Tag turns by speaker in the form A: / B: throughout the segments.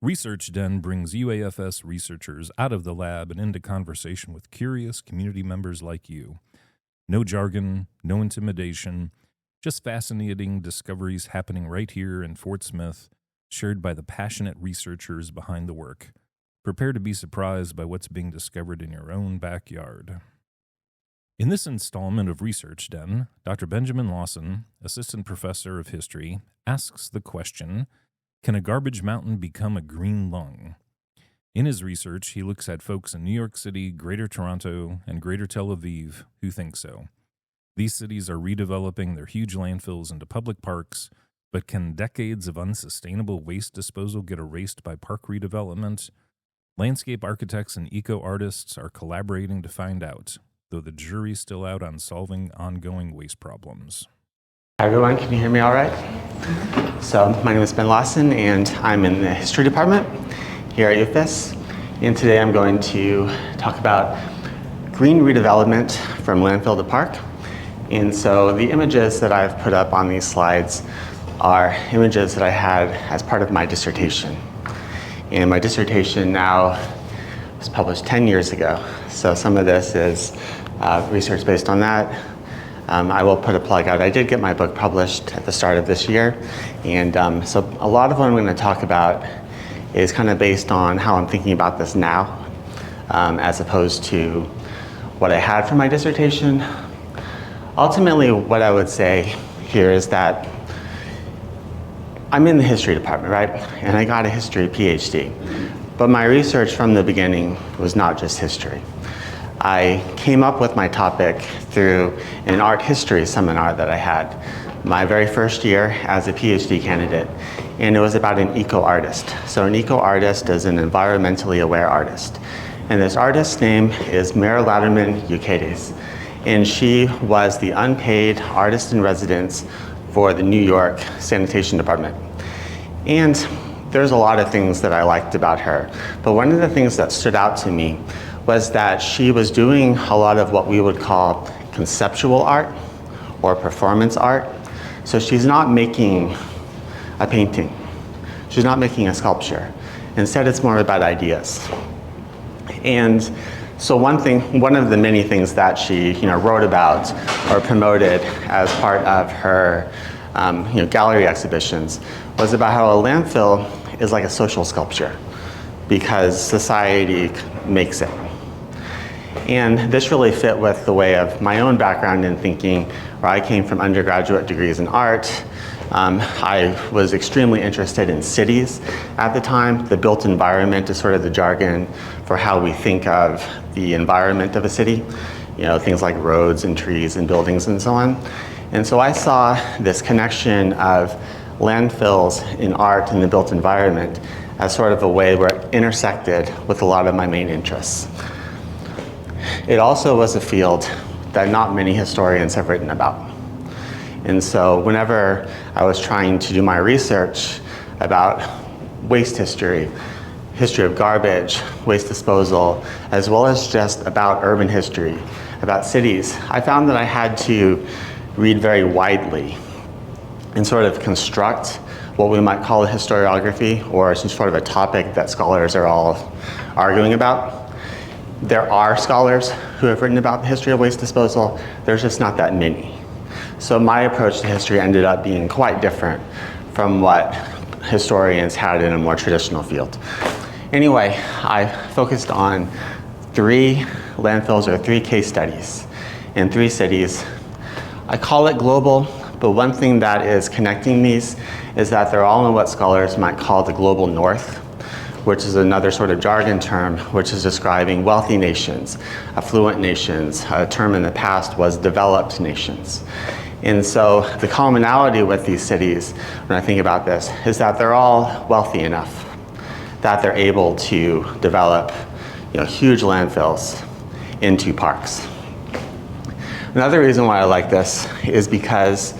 A: Research Den brings UAFS researchers out of the lab and into conversation with curious community members like you. No jargon, no intimidation, just fascinating discoveries happening right here in Fort Smith, shared by the passionate researchers behind the work. Prepare to be surprised by what's being discovered in your own backyard. In this installment of Research Den, Dr. Benjamin Lawson, Assistant Professor of History, asks the question, can a garbage mountain become a green lung? In his research, he looks at folks in New York City, Greater Toronto, and Greater Tel Aviv who think so. These cities are redeveloping their huge landfills into public parks, but can decades of unsustainable waste disposal get erased by park redevelopment? Landscape architects and eco-artists are collaborating to find out, though the jury's still out on solving ongoing waste problems.
B: Hi everyone, can you hear me all right? So my name is Ben Lawson and I'm in the history department here at UAFS. And today I'm going to talk about green redevelopment from landfill to park. And so the images that I've put up on these slides are images that I had as part of my dissertation. And my dissertation now was published 10 years ago. So some of this is research based on that. I will put a plug out. I did get my book published at the start of this year. And so a lot of what I'm going to talk about is kind of based on how I'm thinking about this now, as opposed to what I had for my dissertation. Ultimately, what I would say here is that I'm in the history department, right? And I got a history PhD. But my research from the beginning was not just history. I came up with my topic through an art history seminar that I had my very first year as a PhD candidate, and it was about an eco-artist. So an eco-artist is an environmentally aware artist. And this artist's name is Mary Louderman Eucades, and she was the unpaid artist in residence for the New York Sanitation Department. And there's a lot of things that I liked about her, but one of the things that stood out to me was that she was doing a lot of what we would call conceptual art or performance art. So she's not making a painting. She's not making a sculpture. Instead, it's more about ideas. And so one of the many things that she wrote about or promoted as part of her gallery exhibitions was about how a landfill is like a social sculpture because society makes it. And this really fit with the way of my own background in thinking, where I came from undergraduate degrees in art. I was extremely interested in cities at the time. The built environment is sort of the jargon for how we think of the environment of a city, things like roads and trees and buildings and so on. And so I saw this connection of landfills in art and the built environment as sort of a way where it intersected with a lot of my main interests. It also was a field that not many historians have written about. And so whenever I was trying to do my research about waste history, history of garbage, waste disposal, as well as just about urban history, about cities, I found that I had to read very widely and sort of construct what we might call a historiography or some sort of a topic that scholars are all arguing about. There are scholars who have written about the history of waste disposal. There's just not that many. So my approach to history ended up being quite different from what historians had in a more traditional field. Anyway, I focused on 3 landfills or 3 case studies in 3 cities. I call it global, but one thing that is connecting these is that they're all in what scholars might call the global north, which is another sort of jargon term, which is describing wealthy nations, affluent nations. A term in the past was developed nations. And so the commonality with these cities, when I think about this, is that they're all wealthy enough that they're able to develop huge landfills into parks. Another reason why I like this is because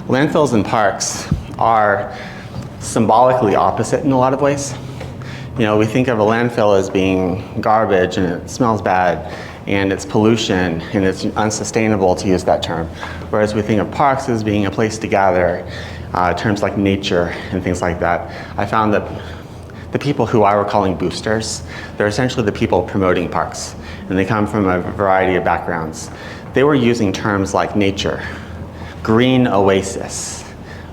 B: landfills and parks are symbolically opposite in a lot of ways. We think of a landfill as being garbage and it smells bad and it's pollution, and it's unsustainable to use that term. Whereas we think of parks as being a place to gather, terms like nature and things like that. I found that the people who I were calling boosters, they're essentially the people promoting parks, and they come from a variety of backgrounds. They were using terms like nature, green oasis,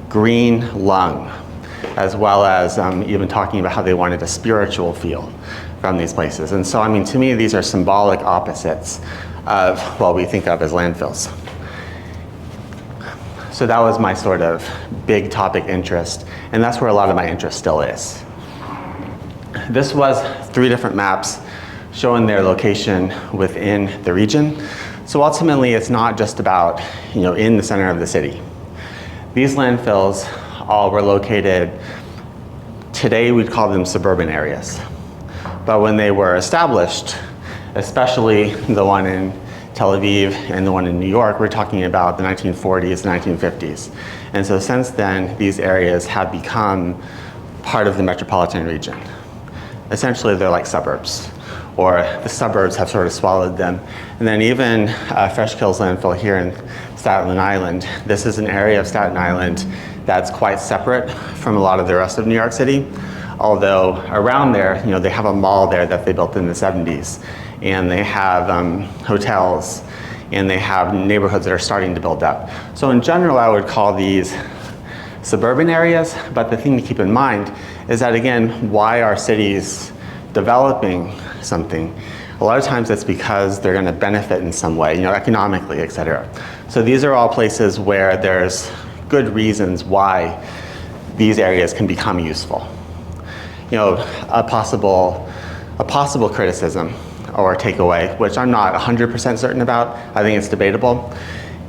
B: green lung, as well as even talking about how they wanted a spiritual feel from these places. And so, I mean, to me, these are symbolic opposites of what we think of as landfills. So that was my sort of big topic interest, and that's where a lot of my interest still is. This was 3 different maps showing their location within the region. So ultimately, it's not just about, in the center of the city. These landfills all were located, today we'd call them suburban areas. But when they were established, especially the one in Tel Aviv and the one in New York, we're talking about the 1940s, 1950s. And so since then, these areas have become part of the metropolitan region. Essentially, they're like suburbs, or the suburbs have sort of swallowed them. And then even Fresh Kills landfill here in Staten Island, this is an area of Staten Island that's quite separate from a lot of the rest of New York City. Although around there, they have a mall there that they built in the 70s. And they have hotels, and they have neighborhoods that are starting to build up. So in general, I would call these suburban areas, but the thing to keep in mind is that, again, why are cities developing something? A lot of times it's because they're gonna benefit in some way, economically, et cetera. So these are all places where there's good reasons why these areas can become useful. A possible criticism or takeaway, which I'm not 100% certain about, I think it's debatable,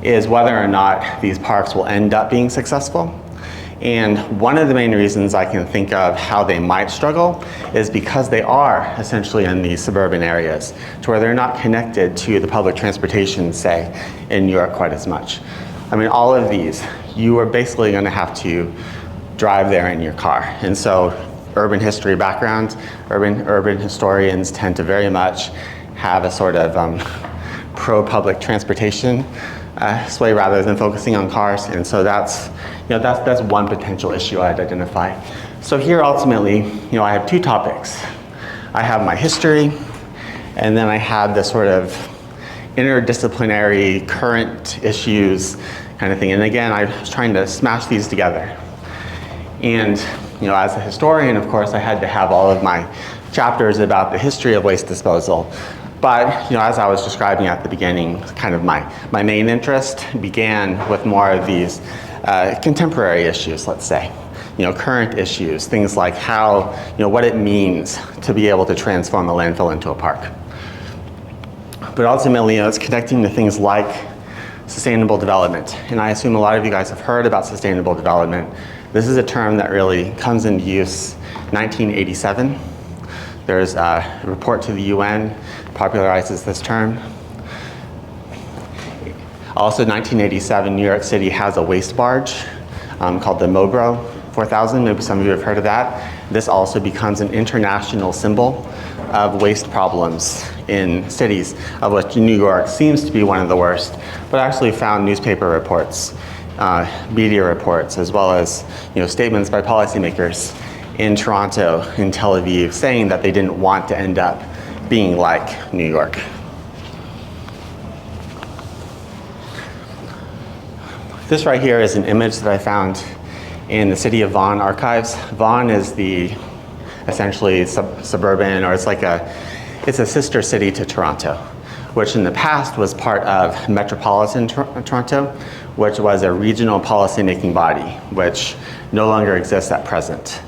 B: is whether or not these parks will end up being successful. And one of the main reasons I can think of how they might struggle is because they are essentially in these suburban areas to where they're not connected to the public transportation, say, in New York quite as much. I mean, all of these, you are basically gonna have to drive there in your car. And so urban history background, urban historians tend to very much have a sort of pro-public transportation sway rather than focusing on cars. And so that's one potential issue I'd identify. So here ultimately, I have 2 topics. I have my history, and then I have this sort of interdisciplinary current issues kind of thing. And again, I was trying to smash these together. And as a historian, of course, I had to have all of my chapters about the history of waste disposal. But as I was describing at the beginning, kind of my main interest began with more of these contemporary issues, let's say. Current issues, things like how, what it means to be able to transform a landfill into a park. But ultimately, it's connecting to things like sustainable development. And I assume a lot of you guys have heard about sustainable development. This is a term that really comes into use 1987. There's a report to the UN popularizes this term. Also 1987, New York City has a waste barge called the Mobro 4000. Maybe some of you have heard of that. This also becomes an international symbol of waste problems in cities, of which New York seems to be one of the worst, but I actually found newspaper reports, media reports, as well as statements by policymakers in Toronto, in Tel Aviv, saying that they didn't want to end up being like New York. This right here is an image that I found in the City of Vaughan archives. Vaughan is the essentially suburban, or it's a sister city to Toronto, which in the past was part of Metropolitan Toronto, which was a regional policymaking body, which no longer exists at present.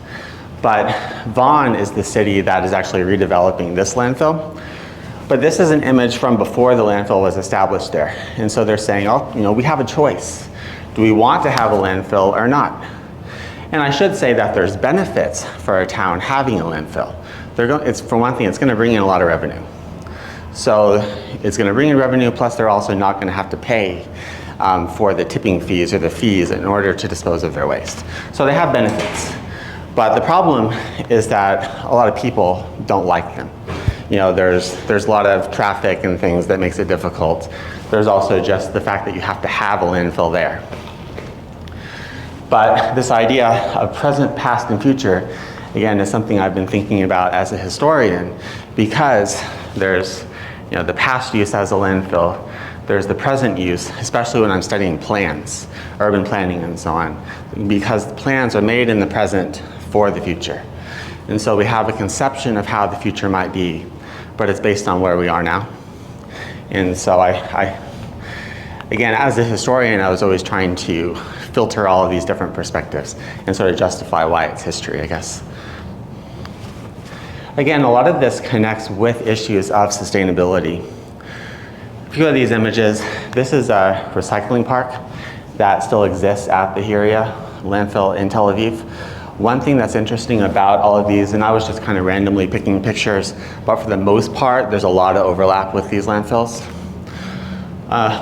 B: But Vaughan is the city that is actually redeveloping this landfill. But this is an image from before the landfill was established there. And so they're saying, oh, we have a choice. Do we want to have a landfill or not? And I should say that there's benefits for a town having a landfill. For one thing, it's going to bring in a lot of revenue. So it's going to bring in revenue, plus they're also not going to have to pay for the tipping fees or the fees in order to dispose of their waste. So they have benefits. But the problem is that a lot of people don't like them. there's a lot of traffic and things that makes it difficult. There's also just the fact that you have to have a landfill there. But this idea of present, past, and future, again, is something I've been thinking about as a historian, because there's the past use as a landfill, there's the present use, especially when I'm studying plans, urban planning and so on, because the plans are made in the present for the future. And so we have a conception of how the future might be, but it's based on where we are now. And so again, as a historian, I was always trying to filter all of these different perspectives and sort of justify why it's history, I guess. Again, a lot of this connects with issues of sustainability. A few of these images, this is a recycling park that still exists at the Hiria landfill in Tel Aviv. One thing that's interesting about all of these, and I was just kind of randomly picking pictures, but for the most part, there's a lot of overlap with these landfills.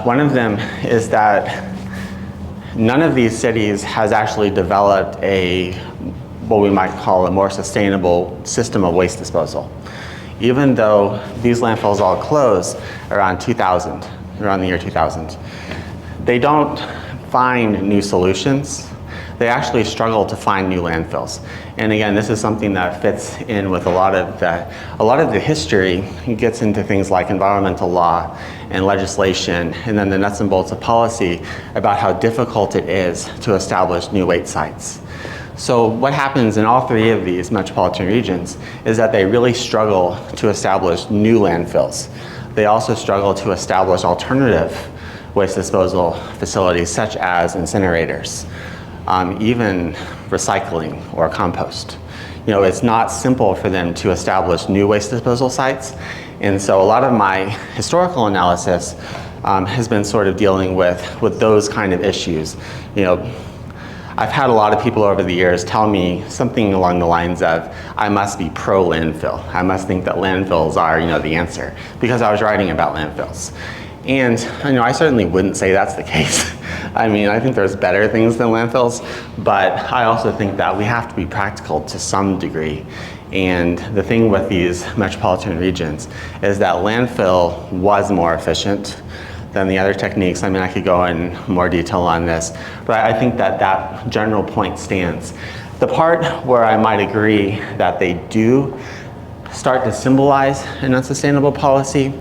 B: One of them is that none of these cities has actually developed what we might call a more sustainable system of waste disposal. Even though these landfills all closed around the year 2000, they don't find new solutions. They actually struggle to find new landfills. And again, this is something that fits in with a lot of the history. It gets into things like environmental law and legislation, and then the nuts and bolts of policy about how difficult it is to establish new waste sites. So what happens in all three of these metropolitan regions is that they really struggle to establish new landfills. They also struggle to establish alternative waste disposal facilities such as incinerators, even recycling or compost. It's not simple for them to establish new waste disposal sites. And so a lot of my historical analysis has been sort of dealing with those kind of issues. I've had a lot of people over the years tell me something along the lines of, I must be pro-landfill. I must think that landfills are, the answer, because I was writing about landfills. And I certainly wouldn't say that's the case. I think there's better things than landfills, but I also think that we have to be practical to some degree. And the thing with these metropolitan regions is that landfill was more efficient than the other techniques. I could go in more detail on this, but I think that general point stands. The part where I might agree that they do start to symbolize an unsustainable policy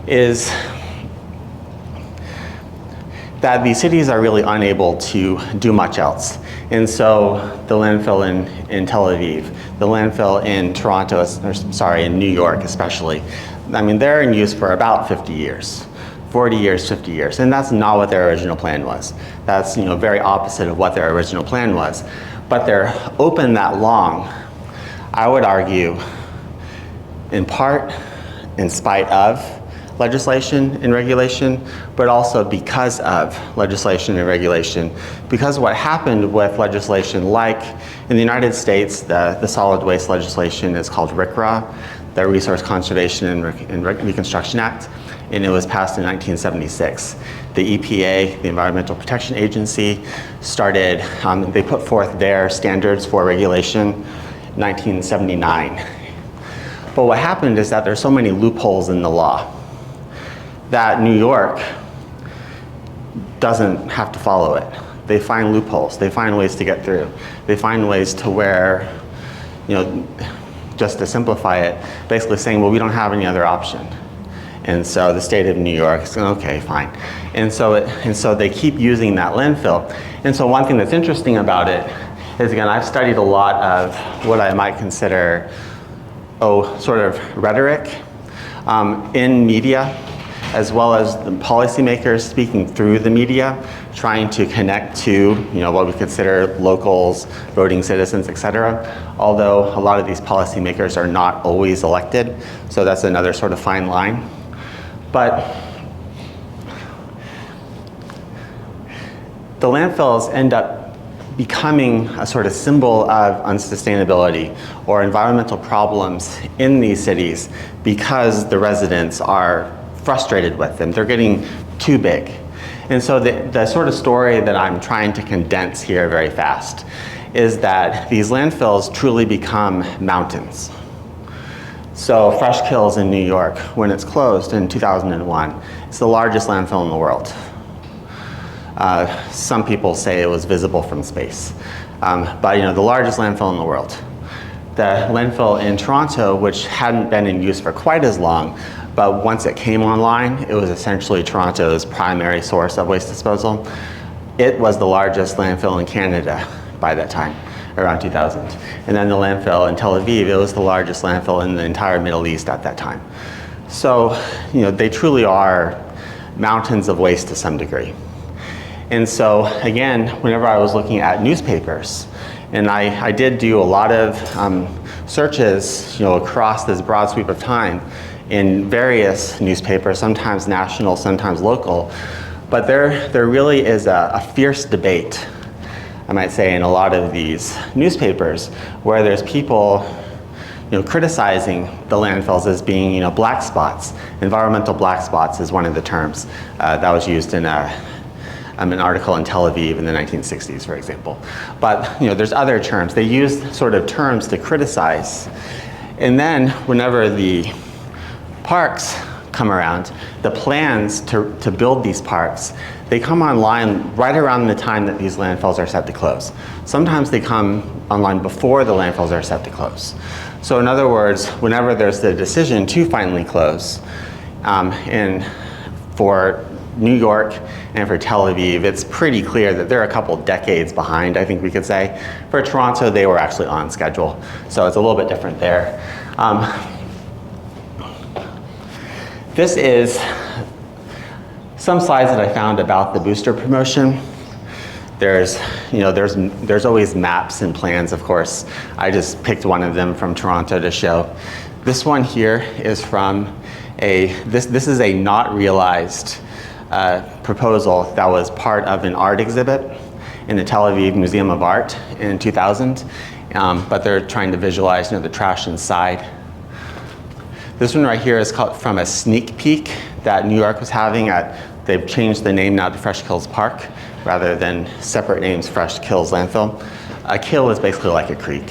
B: is that these cities are really unable to do much else. And so the landfill in Tel Aviv, the landfill in Toronto, in New York especially, they're in use for about 50 years. 40 years, 50 years, and that's not what their original plan was. That's very opposite of what their original plan was. But they're open that long, I would argue, in part in spite of legislation and regulation, but also because of legislation and regulation. Because what happened with legislation, like in the United States, the solid waste legislation is called RCRA, the Resource Conservation and Reconstruction Act, and it was passed in 1976. The EPA, the Environmental Protection Agency, started, they put forth their standards for regulation in 1979. But what happened is that there's so many loopholes in the law that New York doesn't have to follow it. They find loopholes, they find ways to get through. They find ways to where, just to simplify it, basically saying, well, we don't have any other option. And so the state of New York is okay, fine. And so they keep using that landfill. And so one thing that's interesting about it is, again, I've studied a lot of what I might consider, sort of rhetoric in media, as well as the policymakers speaking through the media, trying to connect to what we consider locals, voting citizens, et cetera. Although a lot of these policymakers are not always elected, so that's another sort of fine line. But the landfills end up becoming a sort of symbol of unsustainability or environmental problems in these cities because the residents are frustrated with them. They're getting too big. And so the sort of story that I'm trying to condense here very fast is that these landfills truly become mountains. So Fresh Kills in New York, when it's closed in 2001, it's the largest landfill in the world. Some people say it was visible from space, but the largest landfill in the world. The landfill in Toronto, which hadn't been in use for quite as long, but once it came online, it was essentially Toronto's primary source of waste disposal. It was the largest landfill in Canada by that time, around 2000. And then the landfill in Tel Aviv, it was the largest landfill in the entire Middle East at that time. So, they truly are mountains of waste to some degree. And so, again, whenever I was looking at newspapers, and I did do a lot of searches, across this broad sweep of time in various newspapers, sometimes national, sometimes local, but there really is a fierce debate, I might say, in a lot of these newspapers, where there's people criticizing the landfills as being black spots. Environmental black spots is one of the terms that was used in an article in Tel Aviv in the 1960s, for example. But there's other terms. They use sort of terms to criticize. And then whenever the parks come around, the plans to build these parks, they come online right around the time that these landfills are set to close. Sometimes they come online before the landfills are set to close. So in other words, whenever there's the decision to finally close, and for New York and for Tel Aviv, it's pretty clear that they're a couple decades behind, I think we could say. For Toronto, they were actually on schedule, so it's a little bit different there. This is some slides that I found about the booster promotion. There's always maps and plans, of course. I just picked one of them from Toronto to show. This one here is from this is a not realized proposal that was part of an art exhibit in the Tel Aviv Museum of Art in 2000, but they're trying to visualize the trash inside. This one right here is called from a sneak peek that New York was having they've changed the name now to Fresh Kills Park rather than separate names, Fresh Kills Landfill. A kill is basically like a creek,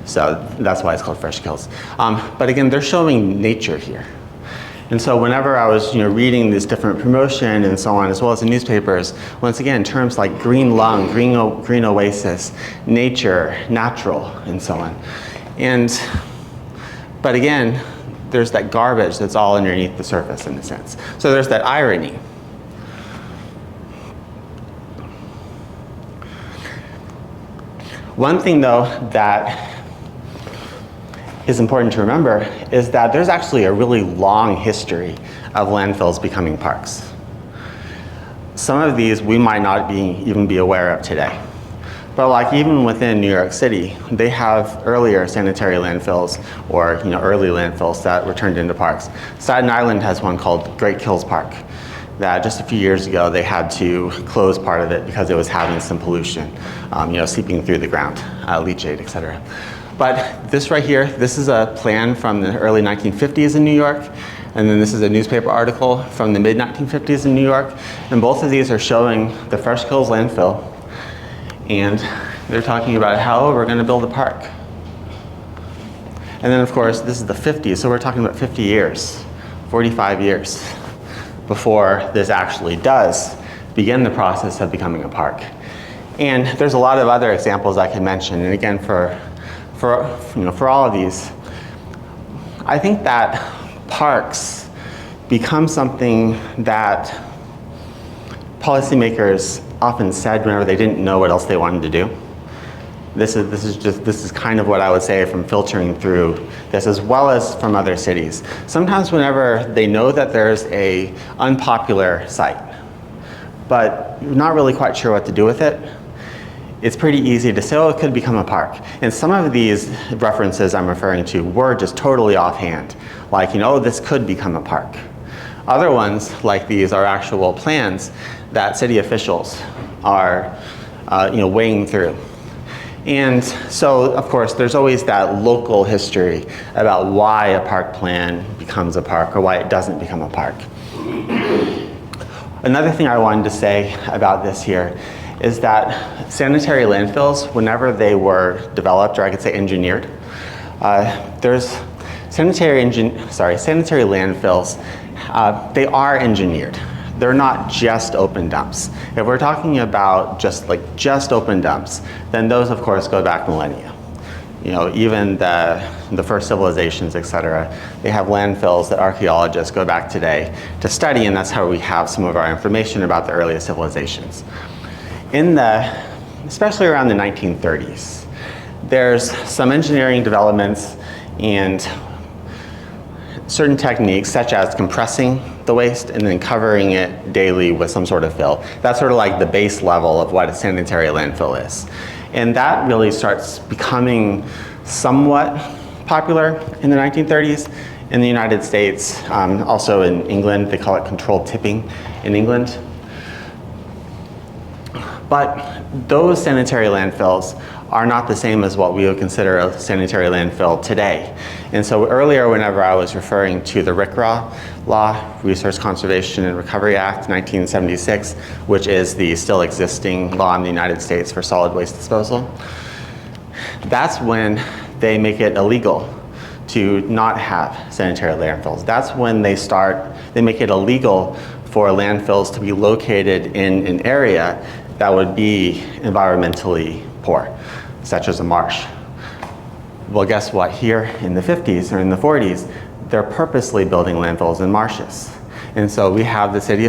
B: so that's why it's called Fresh Kills. But again, they're showing nature here. And so whenever I was reading this different promotion and so on, as well as the newspapers, once again, terms like green lung, green oasis, nature, natural, and so on. But again, there's that garbage that's all underneath the surface in a sense. So there's that irony. One thing though that is important to remember is that there's actually a really long history of landfills becoming parks. Some of these we might not even be aware of today. But like even within New York City, they have earlier sanitary landfills or early landfills that were turned into parks. Staten Island has one called Great Kills Park that just a few years ago they had to close part of it because it was having some pollution, seeping through the ground, leachate, et cetera. But this right here, this is a plan from the early 1950s in New York, and then this is a newspaper article from the mid-1950s in New York, and both of these are showing the Fresh Kills landfill, and they're talking about how we're going to build a park. And then of course, this is the 50s, so we're talking about 50 years, 45 years before this actually does begin the process of becoming a park. And there's a lot of other examples I can mention, and again, for all of these, I think that parks become something that policymakers often said whenever they didn't know what else they wanted to do. This is kind of what I would say from filtering through this, as well as from other cities. Sometimes whenever they know that there's a unpopular site, but you're not really quite sure what to do with it, it's pretty easy to say, oh, it could become a park. And some of these references I'm referring to were just totally offhand, like, oh, this could become a park. Other ones, like these, are actual plans that city officials are weighing through. And so, of course, there's always that local history about why a park plan becomes a park or why it doesn't become a park. Another thing I wanted to say about this here is that sanitary landfills, whenever they were developed, or I could say engineered, there's sanitary landfills, they are engineered. They're not just open dumps. If we're talking about just open dumps, then those of course go back millennia. You know, even the first civilizations, et cetera, they have landfills that archaeologists go back today to study, and that's how we have some of our information about the earliest civilizations. Especially around the 1930s, there's some engineering developments and certain techniques such as compressing the waste and then covering it daily with some sort of fill. That's sort of like the base level of what a sanitary landfill is. And that really starts becoming somewhat popular in the 1930s in the United States. Also in England, they call it controlled tipping in England. But those sanitary landfills are not the same as what we would consider a sanitary landfill today. And so earlier, whenever I was referring to the RCRA law, Resource Conservation and Recovery Act 1976, which is the still existing law in the United States for solid waste disposal, that's when they make it illegal to not have sanitary landfills. That's when they make it illegal for landfills to be located in an area that would be environmentally poor, such as a marsh. Well, guess what? Here in the 50s or in the 40s, they're purposely building landfills in marshes. And so we have the city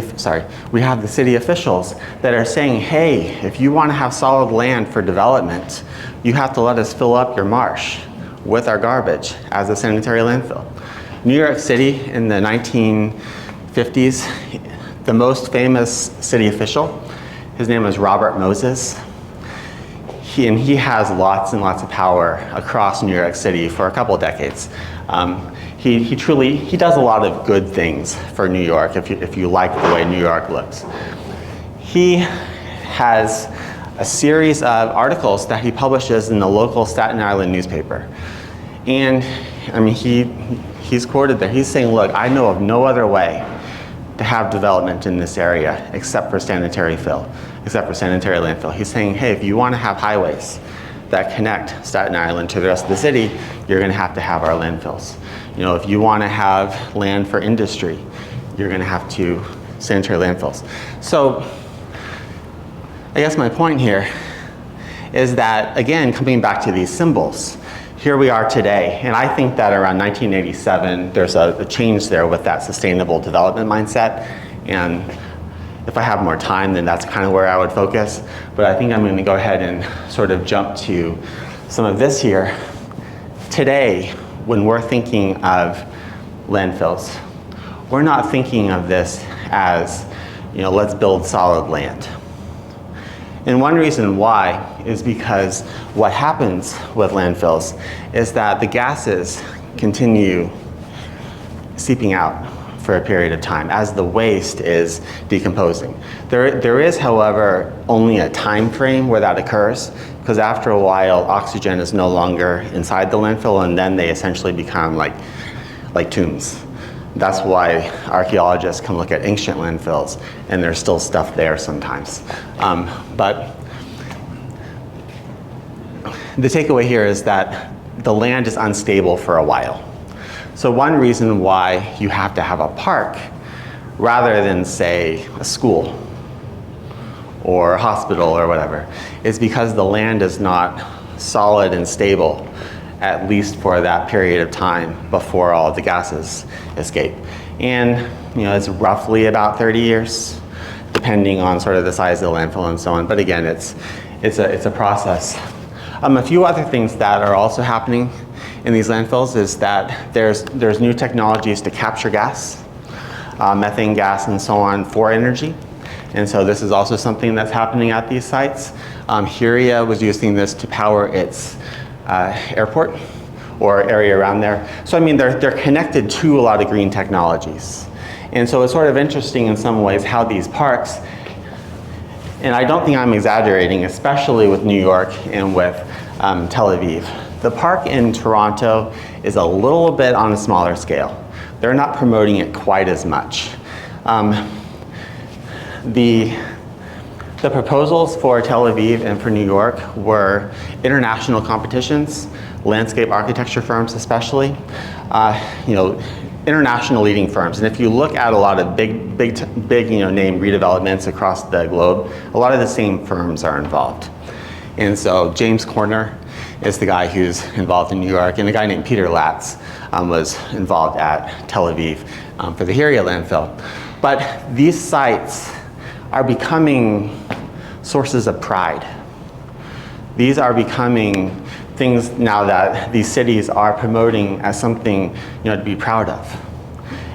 B: officials that are saying, hey, if you want to have solid land for development, you have to let us fill up your marsh with our garbage as a sanitary landfill. New York City in the 1950s, the most famous city official, his name is Robert Moses. He has lots and lots of power across New York City for a couple of decades. He does a lot of good things for New York if you like the way New York looks. He has a series of articles that he publishes in the local Staten Island newspaper. And I mean, he's quoted there. He's saying, look, I know of no other way to have development in this area except for sanitary landfill. He's saying, hey, if you want to have highways that connect Staten Island to the rest of the city, you're going to have our landfills. You know, if you want to have land for industry, you're going to have sanitary landfills. So I guess my point here is that, again, coming back to these symbols, here we are today, and I think that around 1987, there's a change there with that sustainable development mindset. And if I have more time, then that's kind of where I would focus. But I think I'm going to go ahead and sort of jump to some of this here. Today, when we're thinking of landfills, we're not thinking of this as, you know, let's build solid land. And one reason why is because what happens with landfills is that the gases continue seeping out for a period of time as the waste is decomposing. There is, however, only a time frame where that occurs, because after a while, oxygen is no longer inside the landfill, and then they essentially become like tombs. That's why archaeologists can look at ancient landfills, and there's still stuff there sometimes. But the takeaway here is that the land is unstable for a while. So one reason why you have to have a park rather than, say, a school or a hospital or whatever is because the land is not solid and stable, at least for that period of time before all of the gases escape. And you know, it's roughly about 30 years, depending on sort of the size of the landfill and so on. But again, it's a process. A few other things that are also happening in these landfills is that there's new technologies to capture gas, methane gas and so on for energy. And so this is also something that's happening at these sites. Huria was using this to power its airport or area around there. So I mean, they're connected to a lot of green technologies. And so it's sort of interesting in some ways how these parks, and I don't think I'm exaggerating, especially with New York and with Tel Aviv. The park in Toronto is a little bit on a smaller scale. They're not promoting it quite as much. The proposals for Tel Aviv and for New York were international competitions, landscape architecture firms especially, you know, international leading firms. And if you look at a lot of big you know, name redevelopments across the globe, a lot of the same firms are involved. And so James Corner is the guy who's involved in New York, and a guy named Peter Latz was involved at Tel Aviv for the Heria landfill. But these sites are becoming sources of pride. These are becoming things now that these cities are promoting as something, you know, to be proud of.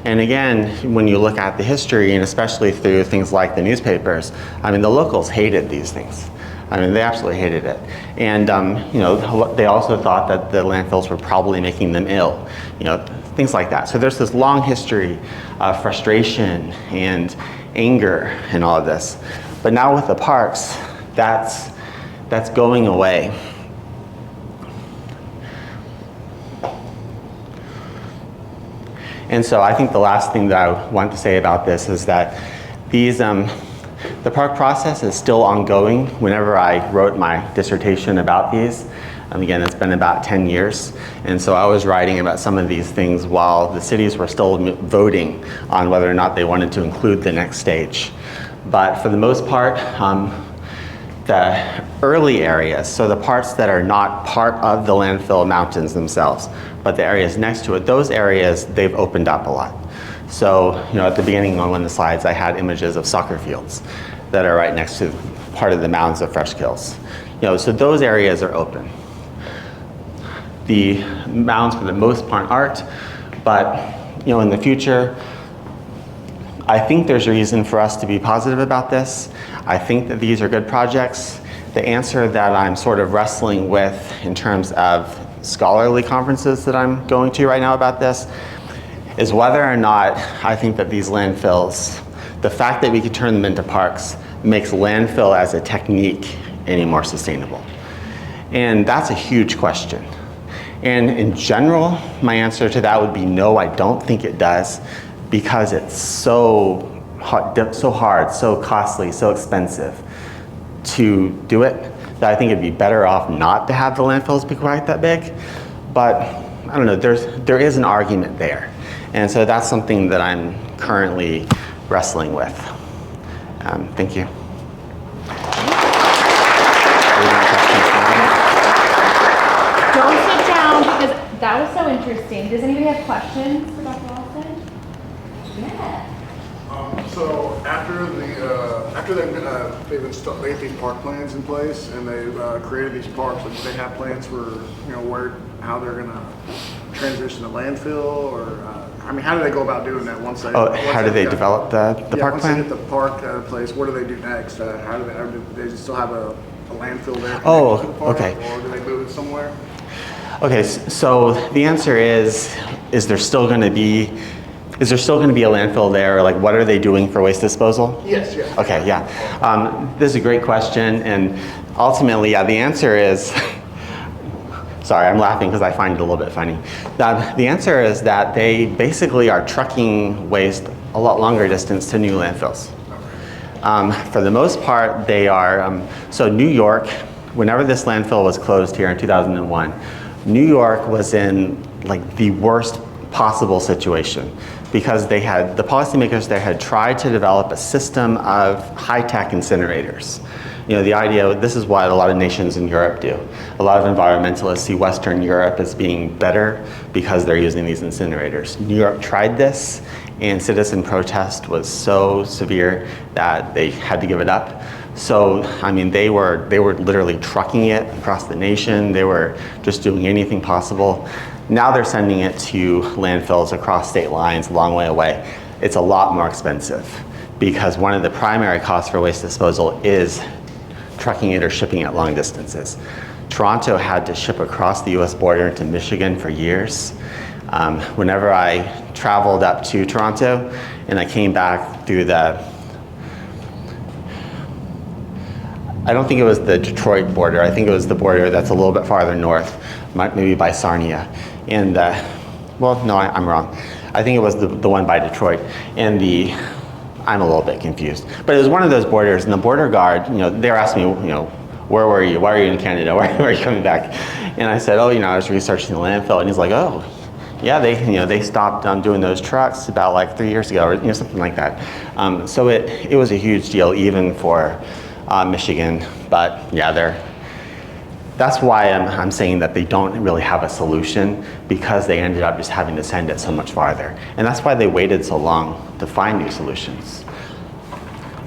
B: And again, when you look at the history, and especially through things like the newspapers, I mean, the locals hated these things. I mean, they absolutely hated it. And, you know, they also thought that the landfills were probably making them ill, you know, things like that. So there's this long history of frustration and anger and all of this. But now with the parks, that's going away. And so I think the last thing that I want to say about this is that these, the park process is still ongoing. Whenever I wrote my dissertation about these, again, it's been about 10 years. And so I was writing about some of these things while the cities were still voting on whether or not they wanted to include the next stage. But for the most part, the early areas, so the parts that are not part of the landfill mountains themselves, but the areas next to it, those areas, they've opened up a lot. So, you know, at the beginning on one of the slides, I had images of soccer fields that are right next to part of the mounds of fresh kills. You know, so those areas are open. The mounds, for the most part, aren't, but, you know, in the future, I think there's reason for us to be positive about this. I think that these are good projects. The answer that I'm sort of wrestling with in terms of scholarly conferences that I'm going to right now about this is whether or not I think that these landfills, the fact that we could turn them into parks, makes landfill as a technique any more sustainable. And that's a huge question. And in general, my answer to that would be no, I don't think it does, because it's so hard, so costly, so expensive to do it, that I think it'd be better off not to have the landfills be quite that big. But I don't know, there is an argument there. And so that's something that I'm currently wrestling with. Thank you.
C: Don't sit down, because that was so interesting. Does anybody have questions for Dr. Lawson? Yeah.
D: So after they've laid these park plans in place and they've created these parks, like, they have plans for, you know, how they're going to transition to landfill, or I mean, how do they go about doing that once they?
B: How do they develop the park plan?
D: Once they get the park place, what do they do next? How do they still have a landfill there?
B: Oh,
D: to the park,
B: okay.
D: Or do they move it somewhere?
B: Okay, so the answer is there still going to be a landfill there? Or like, what are they doing for waste disposal?
D: Yes, yeah.
B: Okay, yeah. This is a great question, and ultimately, yeah, the answer is, sorry, I'm laughing because I find it a little bit funny. The answer is that they basically are trucking waste a lot longer distance to new landfills. For the most part, they are, so New York, whenever this landfill was closed here in 2001, New York was in like the worst possible situation, because the policymakers there had tried to develop a system of high-tech incinerators. You know, the idea, this is what a lot of nations in Europe do. A lot of environmentalists see Western Europe as being better because they're using these incinerators. New York tried this, and citizen protest was so severe that they had to give it up. So, I mean, they were literally trucking it across the nation. They were just doing anything possible. Now they're sending it to landfills across state lines, a long way away. It's a lot more expensive, because one of the primary costs for waste disposal is trucking it or shipping it long distances. Toronto had to ship across the US border into Michigan for years. Whenever I traveled up to Toronto and I came back through I don't think it was the Detroit border. I think it was the border that's a little bit farther north, maybe by Sarnia. And, well, no, I'm wrong. I think it was the one by Detroit. And I'm a little bit confused. But it was one of those borders, and the border guard, you know, they were asking me, you know, where were you? Why are you in Canada? Why are you coming back? And I said, oh, you know, I was researching the landfill. And he's like, oh, Yeah, they stopped doing those trucks about like 3 years ago, or something like that. So it was a huge deal even for Michigan. But yeah, that's why I'm saying that they don't really have a solution, because they ended up just having to send it so much farther, and that's why they waited so long to find new solutions.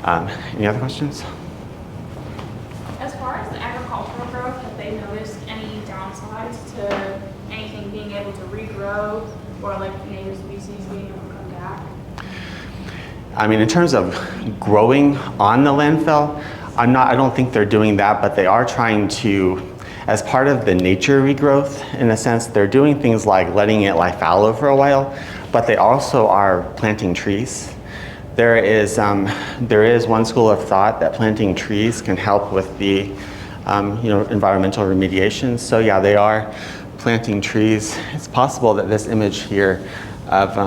B: Any other questions?
E: As far as the agricultural growth, have they noticed any downsides to anything being able to regrow, or like native species being able to come back?
B: I mean, in terms of growing on the landfill, I don't think they're doing that, but they are trying to, as part of the nature regrowth, in a sense, they're doing things like letting it lie fallow for a while, but they also are planting trees. There is one school of thought that planting trees can help with the environmental remediation. So yeah, they are planting trees. It's possible that this image here of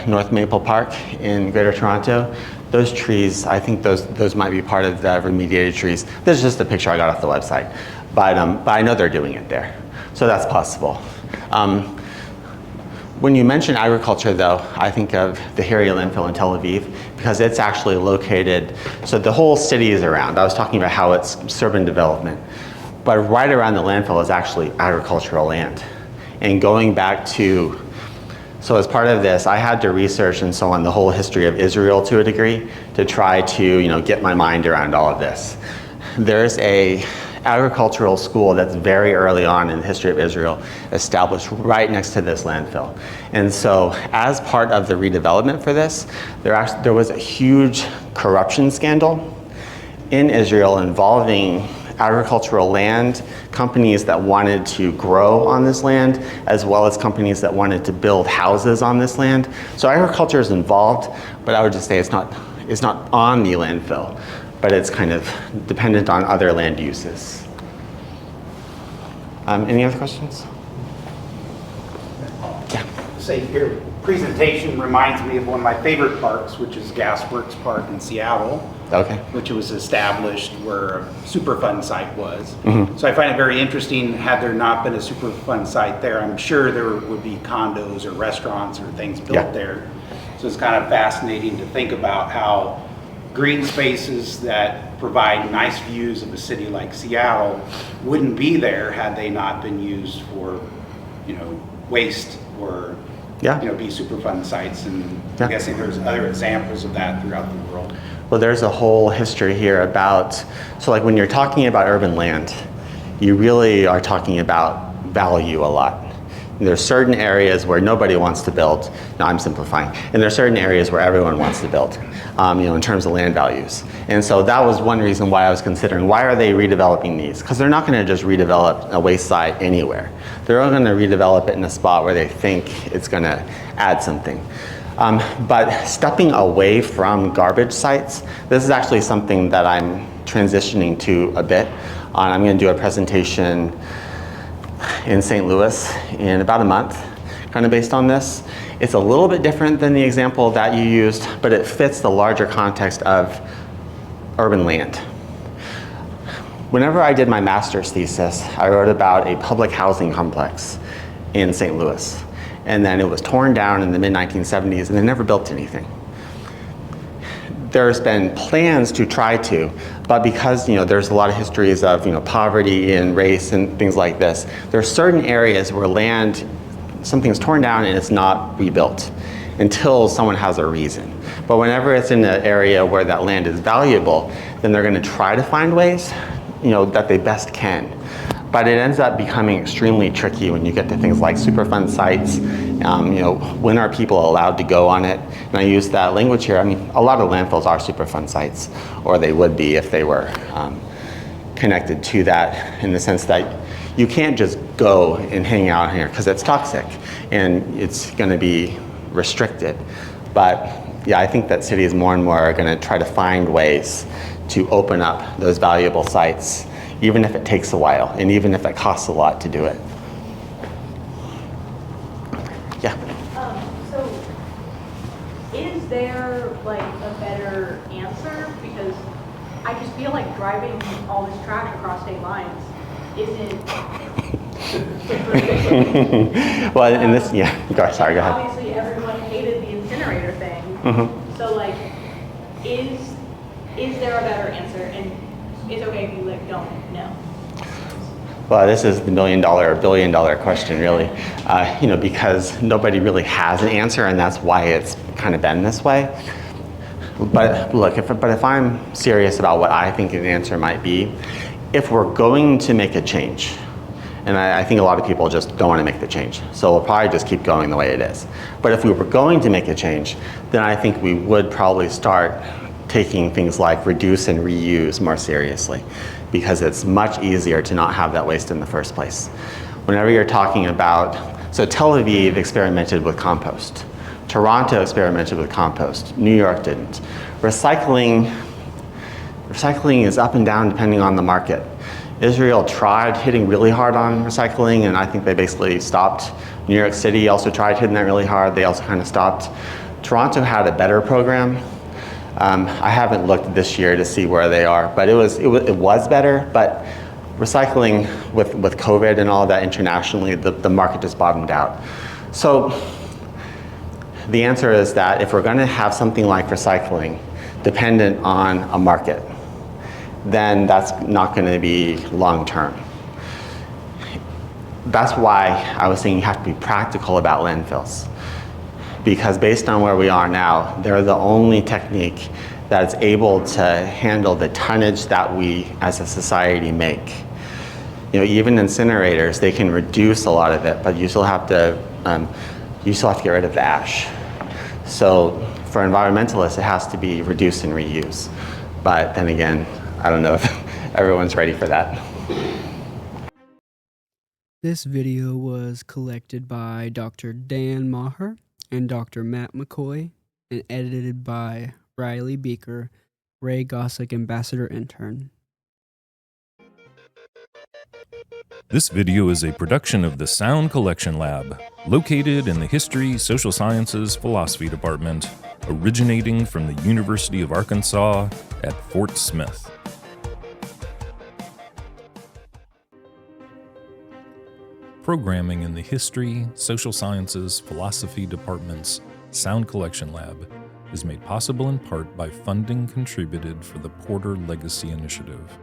B: North Maple Park in Greater Toronto, those trees, I think those might be part of the remediated trees. This is just a picture I got off the website, but I know they're doing it there, so that's possible. When you mention agriculture, though, I think of the Harry landfill in Tel Aviv, because it's actually located, so the whole city is around. I was talking about how it's suburban development, but right around the landfill is actually agricultural land. And going back to, so as part of this, I had to research and so on the whole history of Israel to a degree to try to get my mind around all of this. There's a agricultural school that's very early on in the history of Israel, established right next to this landfill. And so as part of the redevelopment for this, there was a huge corruption scandal in Israel involving agricultural land, companies that wanted to grow on this land, as well as companies that wanted to build houses on this land. So agriculture is involved, but I would just say it's not on the landfill, but it's kind of dependent on other land uses. Any other questions? Yeah.
F: Say your presentation reminds me of one of my favorite parks, which is Gasworks Park in Seattle.
B: Okay.
F: Which was established where a Superfund site was. Mm-hmm. So I find it very interesting, had there not been a Superfund site there, I'm sure there would be condos or restaurants or things built there. So it's kind of fascinating to think about how green spaces that provide nice views of a city like Seattle wouldn't be there had they not been used for, waste or be Superfund sites. And I'm guessing there's other examples of that throughout the world.
B: Well, there's a whole history here about, so like when you're talking about urban land, you really are talking about value a lot. There's certain areas where nobody wants to build. No, I'm simplifying. And there's certain areas where everyone wants to build, in terms of land values. And so that was one reason why I was considering, why are they redeveloping these? Because they're not going to just redevelop a waste site anywhere. They're going to redevelop it in a spot where they think it's going to add something. But stepping away from garbage sites, this is actually something that I'm transitioning to a bit. I'm going to do a presentation in St. Louis in about a month, kind of based on this. It's a little bit different than the example that you used, but it fits the larger context of urban land. Whenever I did my master's thesis, I wrote about a public housing complex in St. Louis. And then it was torn down in the mid-1970s, and they never built anything. There's been plans to try to, but because there's a lot of histories of poverty and race and things like this, there are certain areas where land, something's torn down and it's not rebuilt until someone has a reason. But whenever it's in an area where that land is valuable, then they're going to try to find ways, that they best can. But it ends up becoming extremely tricky when you get to things like Superfund sites. When are people allowed to go on it? And I use that language here. I mean, a lot of landfills are Superfund sites, or they would be if they were connected to that, in the sense that you can't just go and hang out here because it's toxic and it's going to be restricted. But yeah, I think that cities more and more are going to try to find ways to open up those valuable sites, even if it takes a while, and even if it costs a lot to do it. Yeah?
G: So, is there like a better answer? Because I just feel like driving all this trash across state lines isn't
B: Well, in this, yeah, sorry, go ahead.
G: Obviously, everyone hated the incinerator thing. So like, is there a better answer? And it's okay if you like don't know.
B: Well, this is the $1 million or $1 billion question, really, because nobody really has an answer, and that's why it's kind of been this way. But look, if I'm serious about what I think an answer might be, if we're going to make a change, and I think a lot of people just don't want to make the change, so we'll probably just keep going the way it is. But if we were going to make a change, then I think we would probably start taking things like reduce and reuse more seriously, because it's much easier to not have that waste in the first place. Whenever you're talking about, so Tel Aviv experimented with compost. Toronto experimented with compost. New York didn't. Recycling is up and down depending on the market. Israel tried hitting really hard on recycling, and I think they basically stopped. New York City also tried hitting that really hard. They also kind of stopped. Toronto had a better program. I haven't looked this year to see where they are, but it was better. But recycling with COVID and all of that internationally, the market just bottomed out. So the answer is that if we're going to have something like recycling dependent on a market, then that's not going to be long term. That's why I was saying you have to be practical about landfills. Because based on where we are now, they're the only technique that's able to handle the tonnage that we as a society make. Even incinerators, they can reduce a lot of it, but you still have to get rid of the ash. So for environmentalists, it has to be reduce and reuse. But then again, I don't know if everyone's ready for that.
H: This video was collected by Dr. Dan Maher and Dr. Matt McCoy and edited by Riley Beaker, Ray Gossick Ambassador Intern.
A: This video is a production of the Sound Collection Lab, located in the History, Social Sciences, Philosophy Department, originating from the University of Arkansas at Fort Smith. Programming in the History, Social Sciences, Philosophy Department's Sound Collection Lab is made possible in part by funding contributed for the Porter Legacy Initiative.